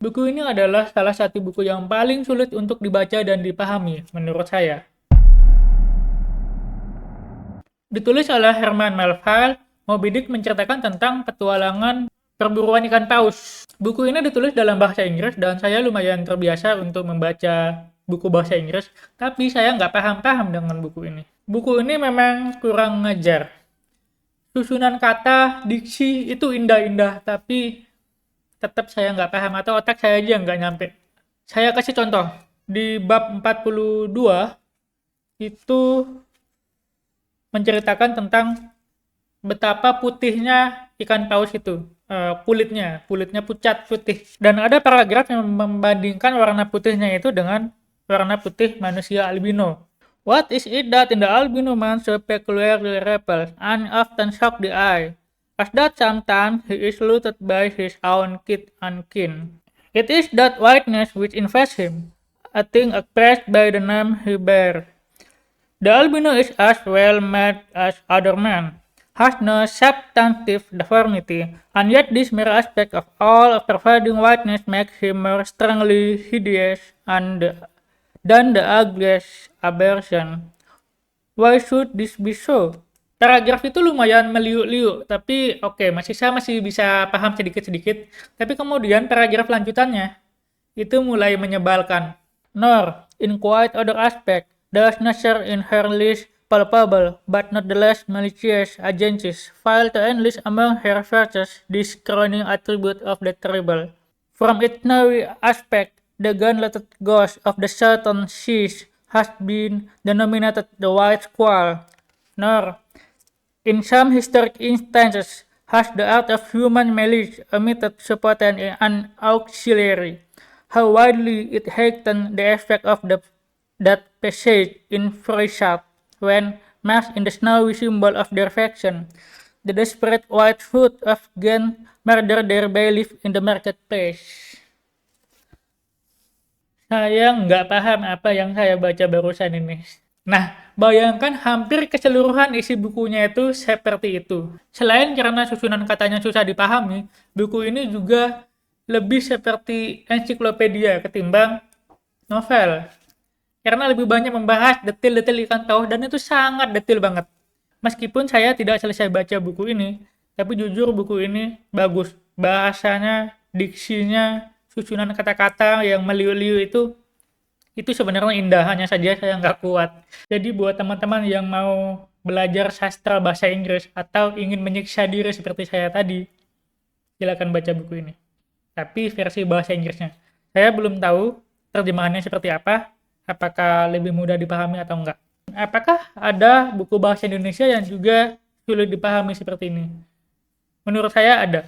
Buku ini adalah salah satu buku yang paling sulit untuk dibaca dan dipahami, menurut saya. Ditulis oleh Herman Melville, Moby Dick menceritakan tentang petualangan perburuan ikan paus. Buku ini ditulis dalam bahasa Inggris dan saya lumayan terbiasa untuk membaca buku bahasa Inggris, tapi saya nggak paham-paham dengan buku ini. Buku ini memang kurang ngejar. Susunan kata, diksi itu indah-indah, tapi tetap saya nggak paham atau otak saya aja nggak nyampe. Saya kasih contoh. Di bab 42 itu menceritakan tentang betapa putihnya ikan paus itu. Kulitnya pucat putih. Dan ada paragraf yang membandingkan warna putihnya itu dengan warna putih manusia albino. What is it that in the albino man so peculiarly repels and often shock the eye? As that sometimes he is looted by his own kith and kin. It is that whiteness which invests him, a thing expressed by the name he bears. The albino is as well made as other men, has no substantive deformity, and yet this mere aspect of all pervading whiteness makes him more strongly hideous than the ugliest aberration. Why should this be so? Paragraf itu lumayan meliuk-liuk, tapi oke, saya masih bisa paham sedikit-sedikit. Tapi kemudian paragraf lanjutannya itu mulai menyebalkan. Nor, in quite other aspect, does nature in her least palpable, but not the less malicious agencies, fail to enlist among her virtues this crowning attribute of the terrible. From its snowy aspect, the gauntleted ghost of the southern seas has been denominated the white squall. Nor, in some historic instances, has the art of human malice omitted so potent an auxiliary. How widely it heightened the effect of that passage in Froissart, when, masked in the snowy symbol of their faction, the desperate white hood of Ghent murdered their bailiff in the marketplace. Saya nggak paham apa yang saya baca barusan ini. Nah, bayangkan hampir keseluruhan isi bukunya itu seperti itu. Selain karena susunan katanya susah dipahami, buku ini juga lebih seperti ensiklopedia ketimbang novel. Karena lebih banyak membahas detail-detail ikan paus dan itu sangat detail banget. Meskipun saya tidak selesai baca buku ini, tapi jujur buku ini bagus. Bahasanya, diksinya, susunan kata-kata yang meliu-liu itu sebenarnya indah, hanya saja saya nggak kuat. Jadi buat teman-teman yang mau belajar sastra bahasa Inggris atau ingin menyiksa diri seperti saya tadi, silakan baca buku ini. Tapi versi bahasa Inggrisnya. Saya belum tahu terjemahannya seperti apa, apakah lebih mudah dipahami atau enggak. Apakah ada buku bahasa Indonesia yang juga sulit dipahami seperti ini? Menurut saya ada.